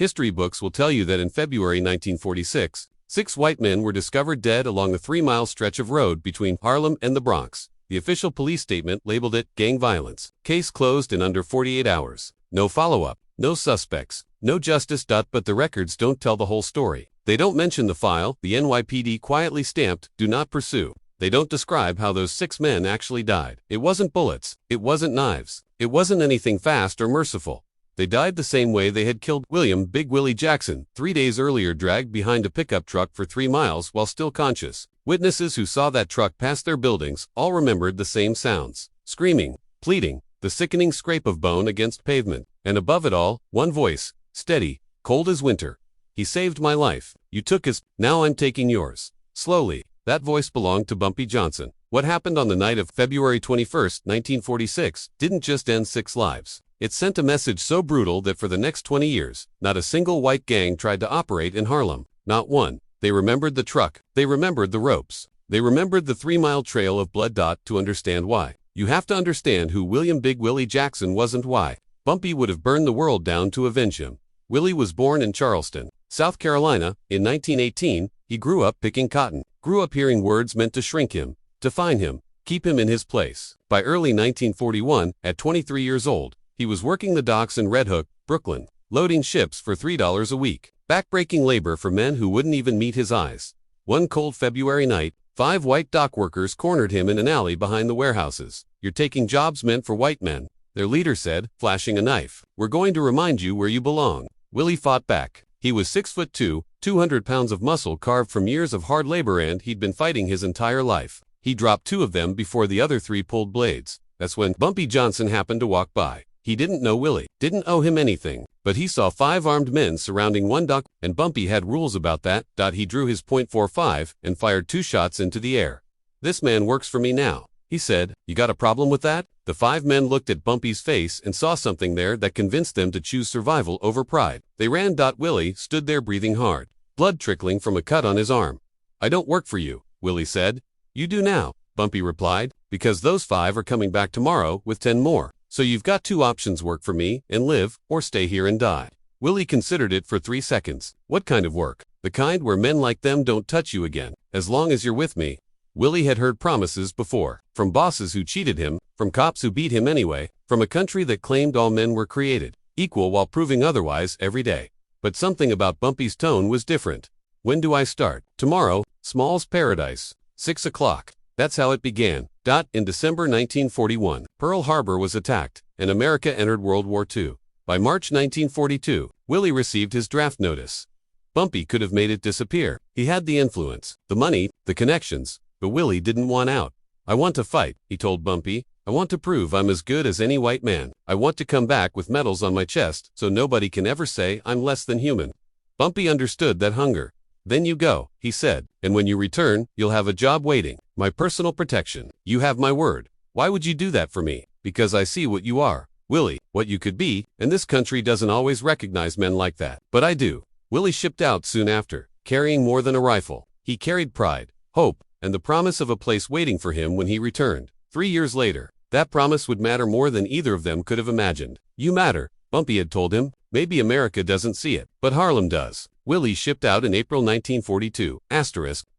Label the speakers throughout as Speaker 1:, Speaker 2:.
Speaker 1: History books will tell you that in February 1946, 6 white men were discovered dead along a 3-mile stretch of road between Harlem and the Bronx. The official police statement labeled it gang violence. Case closed in under 48 hours. No follow-up, no suspects, no justice. But the records don't tell the whole story. They don't mention the file the NYPD quietly stamped, "Do not pursue." They don't describe how those 6 men actually died. It wasn't bullets. It wasn't knives. It wasn't anything fast or merciful. They died the same way they had killed William Big Willie Jackson 3 days earlier, dragged behind a pickup truck for 3 miles while still conscious. Witnesses who saw that truck pass their buildings all remembered the same sounds: screaming, pleading, the sickening scrape of bone against pavement, and above it all, one voice, steady, cold as winter. "He saved my life. You took his, now I'm taking yours." Slowly, that voice belonged to Bumpy Johnson. What happened on the night of February 21, 1946, didn't just end 6 lives. It sent a message so brutal that for the next 20 years, not a single white gang tried to operate in Harlem. Not one. They remembered the truck. They remembered the ropes. They remembered the 3-mile trail of blood. To understand why, you have to understand who William Big Willie Jackson was and why Bumpy would have burned the world down to avenge him. Willie was born in Charleston, South Carolina, in 1918. He grew up picking cotton, grew up hearing words meant to shrink him, define him, keep him in his place. By early 1941, at 23 years old, he was working the docks in Red Hook, Brooklyn, loading ships for $3 a week. Backbreaking labor for men who wouldn't even meet his eyes. One cold February night, 5 white dock workers cornered him in an alley behind the warehouses. "You're taking jobs meant for white men," their leader said, flashing a knife. "We're going to remind you where you belong." Willie fought back. He was 6'2", 200 pounds of muscle carved from years of hard labor, and he'd been fighting his entire life. He dropped 2 of them before the other 3 pulled blades. That's when Bumpy Johnson happened to walk by. He didn't know Willie, didn't owe him anything, but he saw 5 armed men surrounding one dock, and Bumpy had rules about that. He drew his .45 and fired 2 shots into the air. "This man works for me now," he said. "You got a problem with that?" The 5 men looked at Bumpy's face and saw something there that convinced them to choose survival over pride. They ran. Willie stood there breathing hard, blood trickling from a cut on his arm. "I don't work for you," Willie said. "You do now," Bumpy replied, "because those 5 are coming back tomorrow with 10 more. So you've got 2 options: work for me and live, or stay here and die." Willie considered it for 3 seconds. "What kind of work?" "The kind where men like them don't touch you again, as long as you're with me." Willie had heard promises before, from bosses who cheated him, from cops who beat him anyway, from a country that claimed all men were created equal while proving otherwise every day. But something about Bumpy's tone was different. "When do I start?" "Tomorrow, Small's Paradise, 6 o'clock. That's how it began. In December 1941, Pearl Harbor was attacked, and America entered World War II. By March 1942, Willie received his draft notice. Bumpy could have made it disappear. He had the influence, the money, the connections, but Willie didn't want out. "I want to fight," he told Bumpy. "I want to prove I'm as good as any white man. I want to come back with medals on my chest so nobody can ever say I'm less than human." Bumpy understood that hunger. "Then you go," he said, "and when you return, you'll have a job waiting. My personal protection. You have my word." "Why would you do that for me?" "Because I see what you are, Willie, what you could be, and this country doesn't always recognize men like that. But I do." Willie shipped out soon after, carrying more than a rifle. He carried pride, hope, and the promise of a place waiting for him when he returned. 3 years later, that promise would matter more than either of them could have imagined. "You matter," Bumpy had told him. "Maybe America doesn't see it, but Harlem does." Willie shipped out in April 1942.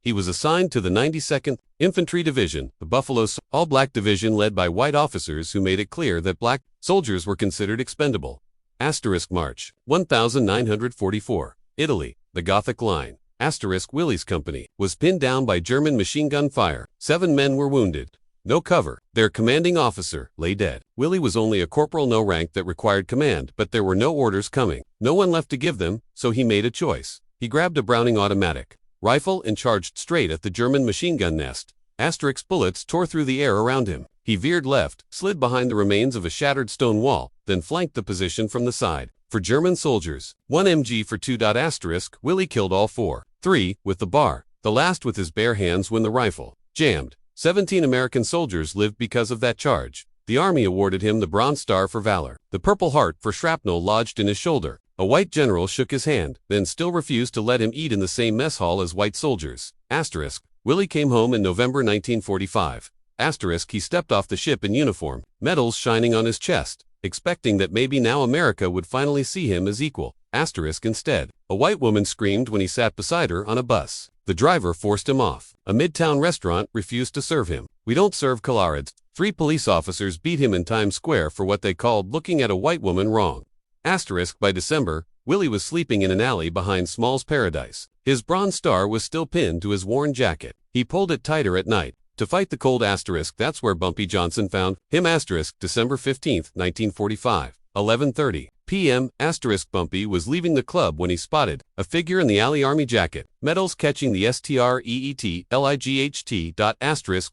Speaker 1: He was assigned to the 92nd Infantry Division, the Buffalo's all-black division led by white officers who made it clear that black soldiers were considered expendable. March 1944. Italy, the Gothic Line. Willie's company was pinned down by German machine gun fire. 7 men were wounded. No cover. Their commanding officer lay dead. Willie was only a corporal, no rank that required command, but there were no orders coming. No one left to give them, so he made a choice. He grabbed a Browning automatic rifle and charged straight at the German machine gun nest. Bullets tore through the air around him. He veered left, slid behind the remains of a shattered stone wall, then flanked the position from the side. For German soldiers, 1 mg for 2. Willie killed all 4. 3 with the bar, the last with his bare hands when the rifle jammed. 17 American soldiers lived because of that charge. The Army awarded him the Bronze Star for valor, the Purple Heart for shrapnel lodged in his shoulder. A white general shook his hand, then still refused to let him eat in the same mess hall as white soldiers. Willie came home in November 1945. He stepped off the ship in uniform, medals shining on his chest, expecting that maybe now America would finally see him as equal. Instead. A white woman screamed when he sat beside her on a bus. The driver forced him off. A midtown restaurant refused to serve him. We don't serve collards. 3 police officers beat him in Times Square for what they called looking at a white woman wrong. By December, Willie was sleeping in an alley behind Small's Paradise. His Bronze Star was still pinned to his worn jacket. He pulled it tighter at night. To fight the cold. That's where Bumpy Johnson found him. December 15, 1945, 11:30 p.m. Bumpy was leaving the club when he spotted a figure in the alley, army jacket, medals catching the STREETLIGHT.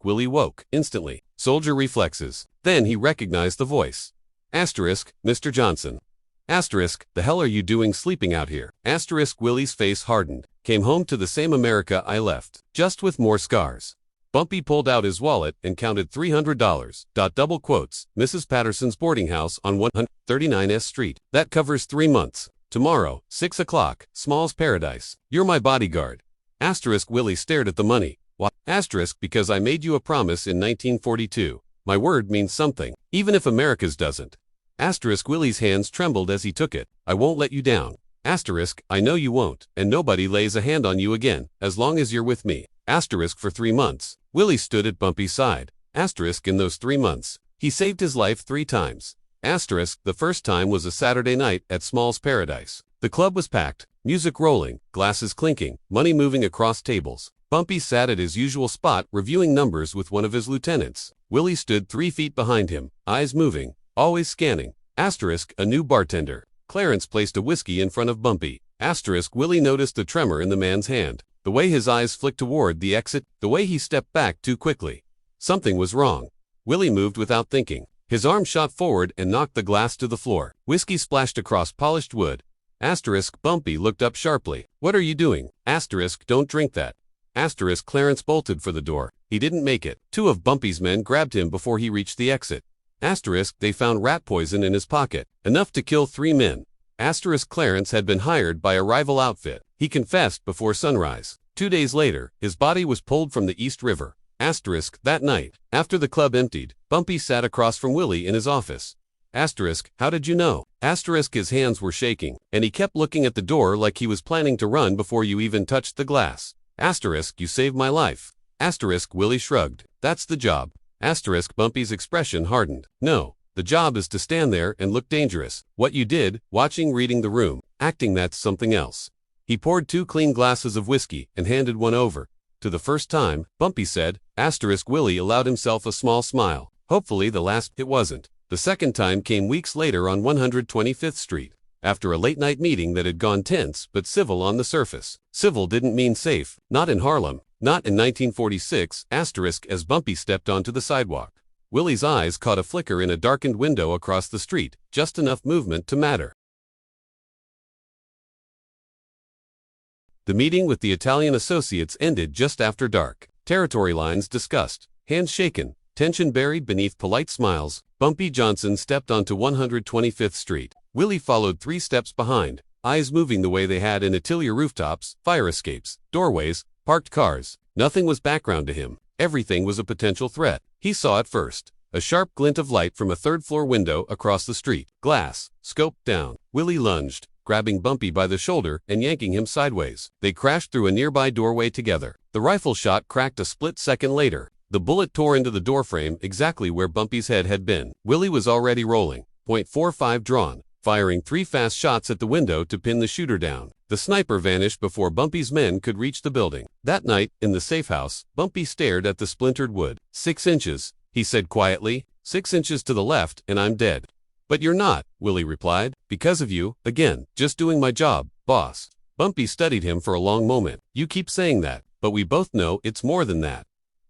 Speaker 1: Willie woke instantly. Soldier reflexes. Then he recognized the voice. Mr. Johnson. The hell are you doing sleeping out here? Willie's face hardened. Came home to the same America I left, just with more scars. Bumpy pulled out his wallet and counted $300. Double quotes. Mrs. Patterson's boarding house on 139th Street. That covers 3 months. Tomorrow, 6 o'clock, Small's Paradise. You're my bodyguard. Willie stared at the money. Why? Because I made you a promise in 1942. My word means something, even if America's doesn't. Willie's hands trembled as he took it. I won't let you down. I know you won't, and nobody lays a hand on you again, as long as you're with me. For 3 months. Willie stood at Bumpy's side. In those 3 months, he saved his life 3 times. The first time was a Saturday night at Small's Paradise. The club was packed, music rolling, glasses clinking, money moving across tables. Bumpy sat at his usual spot reviewing numbers with one of his lieutenants. Willie stood 3 feet behind him, eyes moving, always scanning. A new bartender. Clarence placed a whiskey in front of Bumpy. Willie noticed the tremor in the man's hand. The way his eyes flicked toward the exit, the way he stepped back too quickly. Something was wrong. Willie moved without thinking. His arm shot forward and knocked the glass to the floor. Whiskey splashed across polished wood. Bumpy looked up sharply. What are you doing? Don't drink that. Clarence bolted for the door. He didn't make it. 2 of Bumpy's men grabbed him before he reached the exit. They found rat poison in his pocket, enough to kill 3 men. Clarence had been hired by a rival outfit. He confessed before sunrise. 2 days later, his body was pulled from the East River. That night, after the club emptied, Bumpy sat across from Willie in his office. How did you know? His hands were shaking, and he kept looking at the door like he was planning to run before you even touched the glass. You saved my life. Willie shrugged. That's the job. Bumpy's expression hardened. No, the job is to stand there and look dangerous. What you did, reading the room, acting, that's something else. He poured 2 clean glasses of whiskey and handed one over. To the first time, Bumpy said. Willie allowed himself a small smile. Hopefully the last. It wasn't. The second time came weeks later on 125th Street. After a late-night meeting that had gone tense but civil on the surface. Civil didn't mean safe. Not in Harlem. Not in 1946. As Bumpy stepped onto the sidewalk. Willie's eyes caught a flicker in a darkened window across the street. Just enough movement to matter. The meeting with the Italian associates ended just after dark. Territory lines discussed. Hands shaken. Tension buried beneath polite smiles. Bumpy Johnson stepped onto 125th Street. Willie followed 3 steps behind, eyes moving the way they had in Atelier rooftops, fire escapes, doorways, parked cars. Nothing was background to him. Everything was a potential threat. He saw it first. A sharp glint of light from a 3rd-floor window across the street. Glass. Scoped down. Willie lunged, grabbing Bumpy by the shoulder and yanking him sideways. They crashed through a nearby doorway together. The rifle shot cracked a split second later. The bullet tore into the doorframe exactly where Bumpy's head had been. Willie was already rolling, .45 drawn, firing 3 fast shots at the window to pin the shooter down. The sniper vanished before Bumpy's men could reach the building. That night, in the safe house, Bumpy stared at the splintered wood. 6 inches, he said quietly. 6 inches to the left and I'm dead. But you're not, Willie replied. Because of you, again, just doing my job, boss. Bumpy studied him for a long moment. You keep saying that, but we both know it's more than that.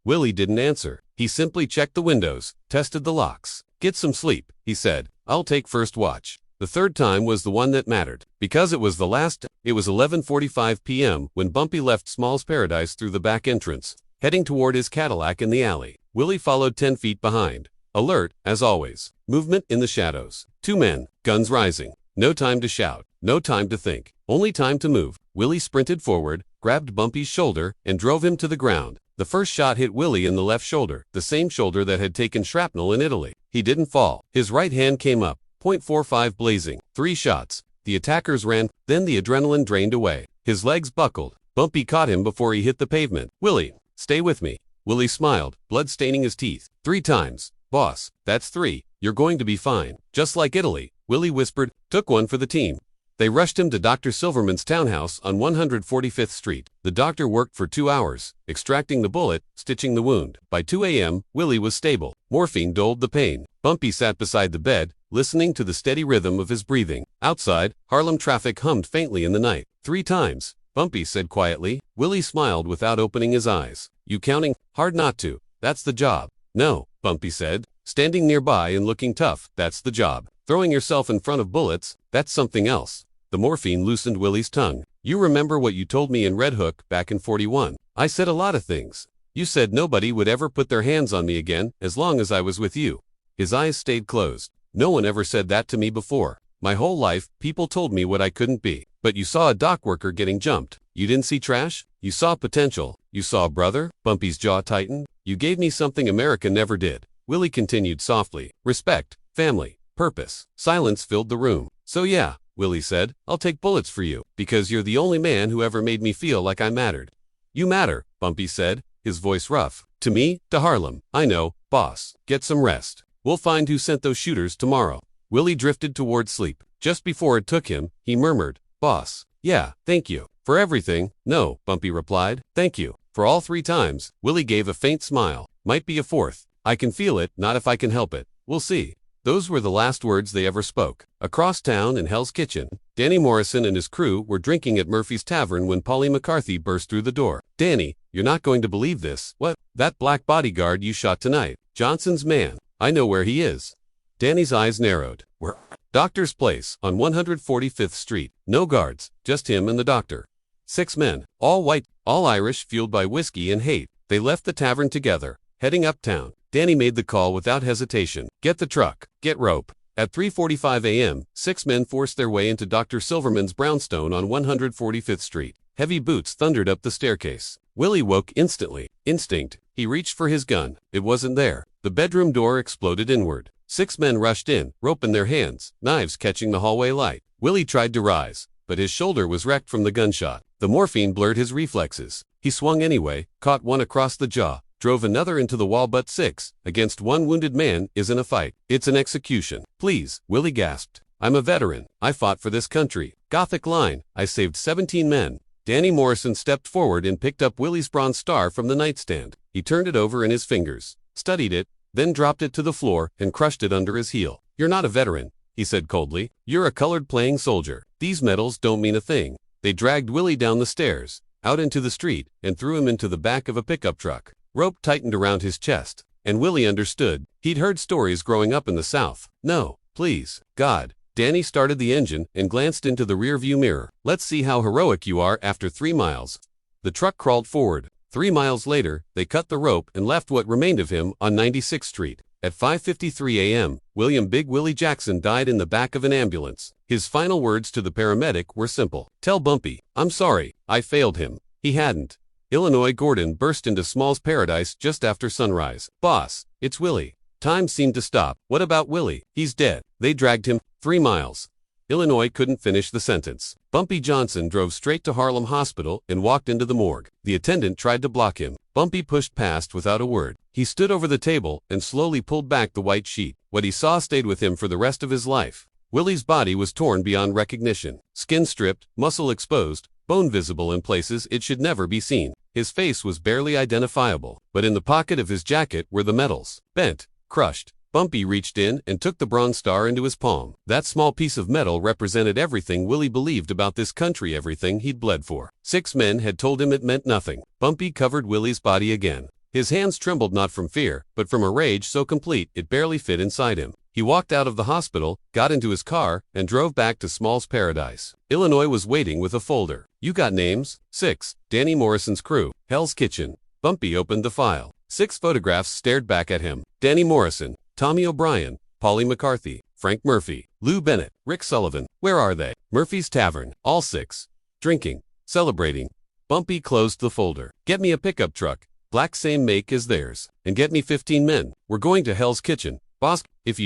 Speaker 1: Willie didn't answer. He simply checked the windows, tested the locks. Get some sleep, he said. I'll take first watch. The 3rd time was the one that mattered. Because it was the last. It was 11:45 p.m. when Bumpy left Small's Paradise through the back entrance, heading toward his Cadillac in the alley. Willie followed 10 feet behind. Alert, as always. Movement in the shadows. 2 men, guns rising. No time to shout. No time to think. Only time to move. Willie sprinted forward, grabbed Bumpy's shoulder, and drove him to the ground. The first shot hit Willie in the left shoulder, the same shoulder that had taken shrapnel in Italy. He didn't fall. His right hand came up, .45 blazing. 3 shots. The attackers ran, then the adrenaline drained away. His legs buckled. Bumpy caught him before he hit the pavement. "Willie, stay with me." Willie smiled, blood staining his teeth. "3 times. Boss, that's 3. You're going to be fine. Just like Italy," Willie whispered. "Took one for the team." They rushed him to Dr. Silverman's townhouse on 145th Street. The doctor worked for 2 hours, extracting the bullet, stitching the wound. By 2 a.m., Willie was stable. Morphine dulled the pain. Bumpy sat beside the bed, listening to the steady rhythm of his breathing. Outside, Harlem traffic hummed faintly in the night. 3 times, Bumpy said quietly. Willie smiled without opening his eyes. "You counting? Hard not to. That's the job." "No," Bumpy said, standing nearby and looking tough. "That's the job. Throwing yourself in front of bullets, that's something else." The morphine loosened Willie's tongue. "You remember what you told me in Red Hook back in 41. I said a lot of things. You said nobody would ever put their hands on me again as long as I was with you." His eyes stayed closed. "No one ever said that to me before. My whole life, people told me what I couldn't be. But you saw a dock worker getting jumped. You didn't see trash? You saw potential. You saw a brother?" Bumpy's jaw tightened. "You gave me something America never did." Willie continued softly. "Respect, family, purpose." Silence filled the room. "So yeah," Willie said, "I'll take bullets for you, because you're the only man who ever made me feel like I mattered." "You matter," Bumpy said, his voice rough. "To me, to Harlem. I know, boss. Get some rest. We'll find who sent those shooters tomorrow." Willie drifted toward sleep. Just before it took him, he murmured, "Boss. Yeah, thank you. For everything." "No," Bumpy replied. "Thank you. For all 3 times." Willie gave a faint smile. "Might be a 4th. I can feel it, not if I can help it. We'll see." Those were the last words they ever spoke. Across town in Hell's Kitchen, Danny Morrison and his crew were drinking at Murphy's Tavern when Polly McCarthy burst through the door. "Danny, you're not going to believe this." "What?" "That black bodyguard you shot tonight. Johnson's man. I know where he is." Danny's eyes narrowed. "Where?" "Doctor's place, on 145th Street. No guards, just him and the doctor. 6 men, all white, all Irish, fueled by whiskey and hate. They left the tavern together, heading uptown." Danny made the call without hesitation. "Get the truck. Get rope." At 3:45 a.m., 6 men forced their way into Dr. Silverman's brownstone on 145th Street. Heavy boots thundered up the staircase. Willie woke instantly. Instinct. He reached for his gun. It wasn't there. The bedroom door exploded inward. 6 men rushed in, rope in their hands, knives catching the hallway light. Willie tried to rise, but his shoulder was wrecked from the gunshot. The morphine blurred his reflexes. He swung anyway, caught one across the jaw, drove another into the wall. But 6 against 1 wounded man isn't a fight. It's an execution. "Please," Willie gasped. "I'm a veteran. I fought for this country. Gothic line. I saved 17 men." Danny Morrison stepped forward and picked up Willie's bronze star from the nightstand. He turned it over in his fingers, studied it, then dropped it to the floor and crushed it under his heel. "You're not a veteran," he said coldly. "You're a colored playing soldier. These medals don't mean a thing." They dragged Willie down the stairs, out into the street, and threw him into the back of a pickup truck. Rope tightened around his chest, and Willie understood. He'd heard stories growing up in the South. "No, please, God." Danny started the engine and glanced into the rearview mirror. "Let's see how heroic you are after 3 miles. The truck crawled forward. 3 miles later, they cut the rope and left what remained of him on 96th Street. At 5:53 a.m., William Big Willie Jackson died in the back of an ambulance. His final words to the paramedic were simple. "Tell Bumpy, I'm sorry, I failed him." He hadn't. Illinois Gordon burst into Small's Paradise just after sunrise. "Boss, it's Willie." Time seemed to stop. "What about Willie?" "He's dead. They dragged him 3 miles. Illinois couldn't finish the sentence. Bumpy Johnson drove straight to Harlem Hospital and walked into the morgue. The attendant tried to block him. Bumpy pushed past without a word. He stood over the table and slowly pulled back the white sheet. What he saw stayed with him for the rest of his life. Willie's body was torn beyond recognition. Skin stripped, muscle exposed, bone visible in places it should never be seen. His face was barely identifiable, but in the pocket of his jacket were the medals. Bent, crushed. Bumpy reached in and took the bronze star into his palm. That small piece of metal represented everything Willie believed about this country, everything he'd bled for. 6 men had told him it meant nothing. Bumpy covered Willie's body again. His hands trembled not from fear, but from a rage so complete it barely fit inside him. He walked out of the hospital, got into his car, and drove back to Small's Paradise. Illinois was waiting with a folder. "You got names?" 6. Danny Morrison's crew. Hell's Kitchen. Bumpy opened the file. 6 photographs stared back at him. Danny Morrison, Tommy O'Brien, Polly McCarthy, Frank Murphy, Lou Bennett, Rick Sullivan. Where are they? Murphy's Tavern. All 6. Drinking. Celebrating. Bumpy closed the folder. "Get me a pickup truck. Black same make as theirs. And get me 15 men. We're going to Hell's Kitchen. Boss, if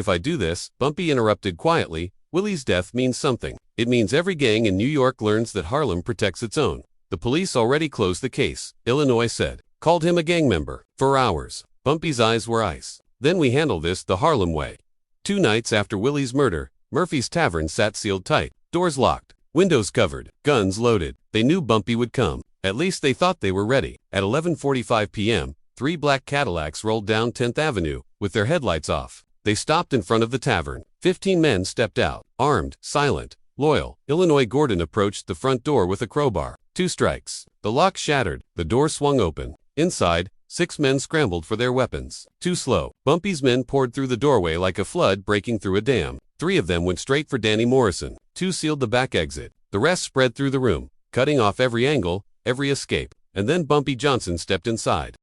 Speaker 1: I do this, Bumpy interrupted quietly, Willie's death means something. It means every gang in New York learns that Harlem protects its own. The police already closed the case, Illinois said. Called him a gang member. For hours. Bumpy's eyes were ice. Then we handle this the Harlem way. 2 nights after Willie's murder, Murphy's Tavern sat sealed tight. Doors locked. Windows covered. Guns loaded. They knew Bumpy would come. At least they thought they were ready. At 11:45 p.m., 3 black Cadillacs rolled down 10th Avenue, with their headlights off. They stopped in front of the tavern. 15 men stepped out, armed, silent, loyal. Illinois Gordon approached the front door with a crowbar. 2 strikes. The lock shattered. The door swung open. Inside, 6 men scrambled for their weapons. Too slow. Bumpy's men poured through the doorway like a flood breaking through a dam. 3 of them went straight for Danny Morrison. 2 sealed the back exit. The rest spread through the room, cutting off every angle, every escape. And then Bumpy Johnson stepped inside.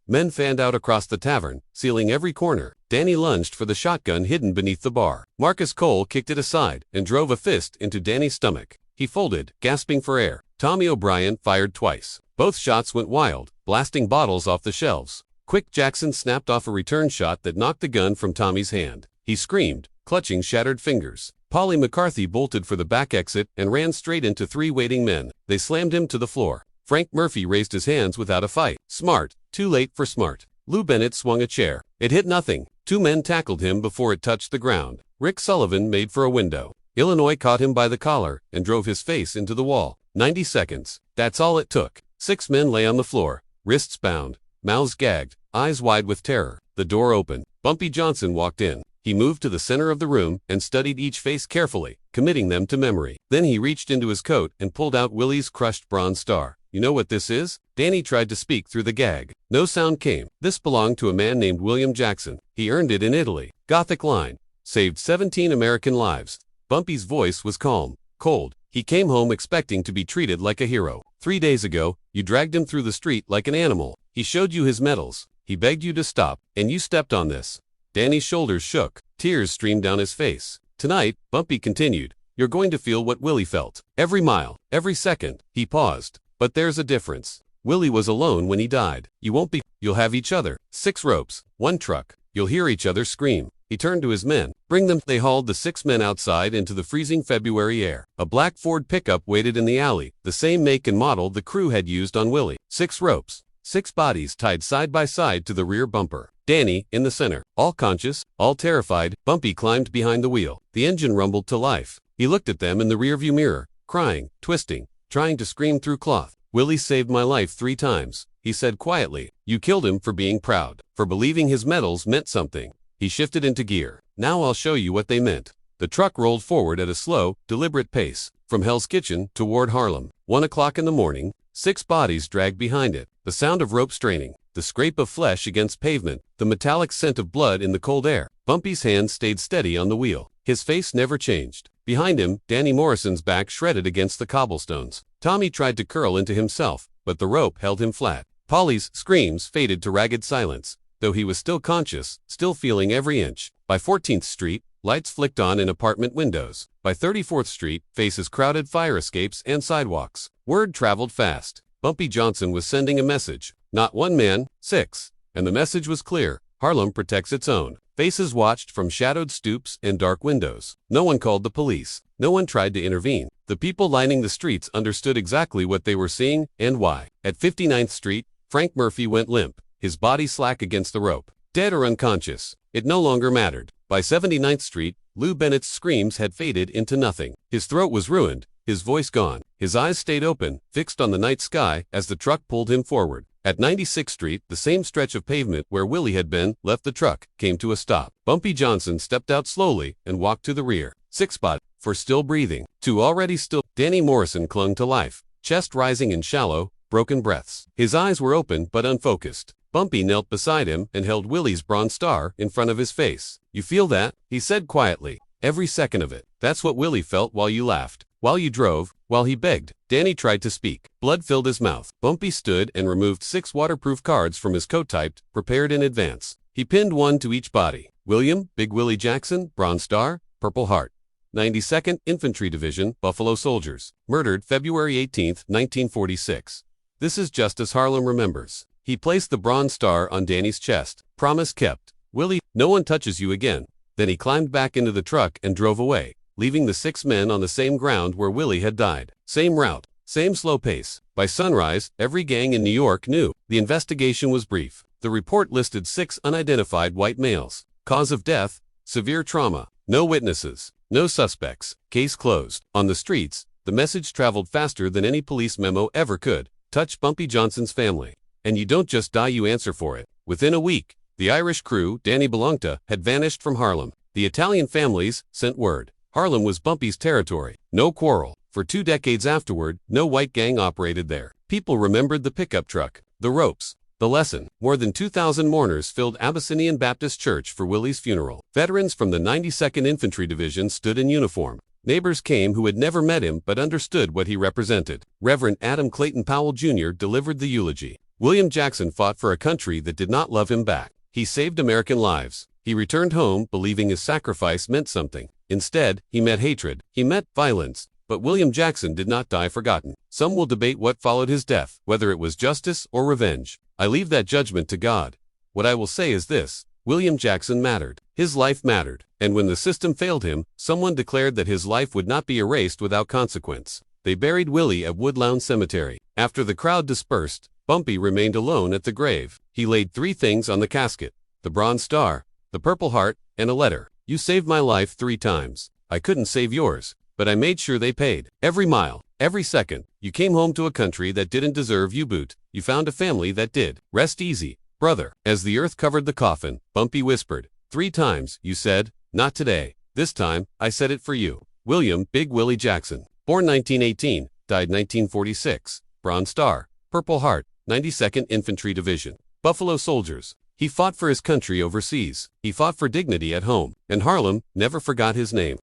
Speaker 1: Men fanned out across the tavern, sealing every corner. Danny lunged for the shotgun hidden beneath the bar. Marcus Cole kicked it aside and drove a fist into Danny's stomach. He folded, gasping for air. Tommy O'Brien fired twice. Both shots went wild, blasting bottles off the shelves. Quick Jackson snapped off a return shot that knocked the gun from Tommy's hand. He screamed, clutching shattered fingers. Polly McCarthy bolted for the back exit and ran straight into 3 waiting men. They slammed him to the floor. Frank Murphy raised his hands without a fight. Smart. Too late for smart. Lou Bennett swung a chair. It hit nothing. 2 men tackled him before it touched the ground. Rick Sullivan made for a window. Illinois caught him by the collar and drove his face into the wall. 90 seconds. That's all it took. 6 men lay on the floor, wrists bound, mouths gagged, eyes wide with terror. The door opened. Bumpy Johnson walked in. He moved to the center of the room and studied each face carefully, committing them to memory. Then he reached into his coat and pulled out Willie's crushed bronze star. You know what this is? Danny tried to speak through the gag. No sound came. This belonged to a man named William Jackson. He earned it in Italy. Gothic line. Saved 17 American lives. Bumpy's voice was calm, cold. He came home expecting to be treated like a hero. 3 days ago, you dragged him through the street like an animal. He showed you his medals. He begged you to stop, and you stepped on this. Danny's shoulders shook. Tears streamed down his face. Tonight, Bumpy continued, you're going to feel what Willie felt. Every mile, every second. He paused. But there's a difference. Willie was alone when he died. You won't be. You'll have each other. 6 ropes, 1 truck. You'll hear each other scream. He turned to his men. Bring them. They hauled the 6 men outside into the freezing February air. A black Ford pickup waited in the alley, the same make and model the crew had used on Willie. 6 ropes. 6 bodies tied side by side to the rear bumper. Danny, in the center. All conscious, all terrified, Bumpy climbed behind the wheel. The engine rumbled to life. He looked at them in the rearview mirror, crying, twisting, trying to scream through cloth. Willie saved my life 3 times, he said quietly. You killed him for being proud, for believing his medals meant something. He shifted into gear. Now I'll show you what they meant. The truck rolled forward at a slow, deliberate pace, from Hell's Kitchen toward Harlem. 1 o'clock in the morning, 6 bodies dragged behind it. The sound of rope straining, the scrape of flesh against pavement, the metallic scent of blood in the cold air. Bumpy's hand stayed steady on the wheel. His face never changed. Behind him, Danny Morrison's back shredded against the cobblestones. Tommy tried to curl into himself, but the rope held him flat. Polly's screams faded to ragged silence, though he was still conscious, still feeling every inch. By 14th Street, lights flicked on in apartment windows. By 34th Street, faces crowded fire escapes and sidewalks. Word traveled fast. Bumpy Johnson was sending a message. Not 1 man, 6. And the message was clear. Harlem protects its own. Faces watched from shadowed stoops and dark windows. No one called the police. No one tried to intervene. The people lining the streets understood exactly what they were seeing and why. At 59th Street, Frank Murphy went limp, his body slack against the rope. Dead or unconscious, it no longer mattered. By 79th Street, Lou Bennett's screams had faded into nothing. His throat was ruined, his voice gone. His eyes stayed open, fixed on the night sky as the truck pulled him forward. At 96th Street, the same stretch of pavement where Willie had been, left the truck, came to a stop. Bumpy Johnson stepped out slowly and walked to the rear. 6 spot, for still breathing. 2 already still. Danny Morrison clung to life, chest rising in shallow, broken breaths. His eyes were open but unfocused. Bumpy knelt beside him and held Willie's bronze star in front of his face. You feel that? He said quietly. Every second of it. That's what Willie felt while you laughed, while you drove, while he begged. Danny tried to speak. Blood filled his mouth. Bumpy stood and removed 6 waterproof cards from his coat typed, prepared in advance. He pinned 1 to each body. William, Big Willie Jackson, Bronze Star, Purple Heart. 92nd Infantry Division, Buffalo Soldiers. Murdered February 18, 1946. This is just as Harlem remembers. He placed the bronze star on Danny's chest. Promise kept. Willie, no one touches you again. Then he climbed back into the truck and drove away, leaving the 6 men on the same ground where Willie had died. Same route, same slow pace. By sunrise, every gang in New York knew. The investigation was brief. The report listed 6 unidentified white males. Cause of death, severe trauma. No witnesses, no suspects. Case closed. On the streets, the message traveled faster than any police memo ever could. Touch Bumpy Johnson's family. And you don't just die, you answer for it. Within a week, the Irish crew Danny belonged to had vanished from Harlem. The Italian families sent word. Harlem was Bumpy's territory. No quarrel. For 2 decades afterward, no white gang operated there. People remembered the pickup truck, the ropes, the lesson. More than 2,000 mourners filled Abyssinian Baptist Church for Willie's funeral. Veterans from the 92nd Infantry Division stood in uniform. Neighbors came who had never met him but understood what he represented. Reverend Adam Clayton Powell Jr. delivered the eulogy. William Jackson fought for a country that did not love him back. He saved American lives. He returned home believing his sacrifice meant something. Instead, he met hatred. He met violence. But William Jackson did not die forgotten. Some will debate what followed his death, whether it was justice or revenge. I leave that judgment to God. What I will say is this: William Jackson mattered. His life mattered. And when the system failed him, someone declared that his life would not be erased without consequence. They buried Willie at Woodlawn Cemetery. After the crowd dispersed, Bumpy remained alone at the grave. He laid 3 things on the casket: the bronze star, the Purple Heart, and a letter. You saved my life 3 times. I couldn't save yours, but I made sure they paid. Every mile, every second, you came home to a country that didn't deserve you, boot. You found a family that did. Rest easy, brother. As the earth covered the coffin, Bumpy whispered, 3 times, you said, not today. This time, I said it for you. William Big Willie Jackson. Born 1918, died 1946. Bronze Star, Purple Heart, 92nd Infantry Division. Buffalo Soldiers. He fought for his country overseas. He fought for dignity at home. And Harlem never forgot his name.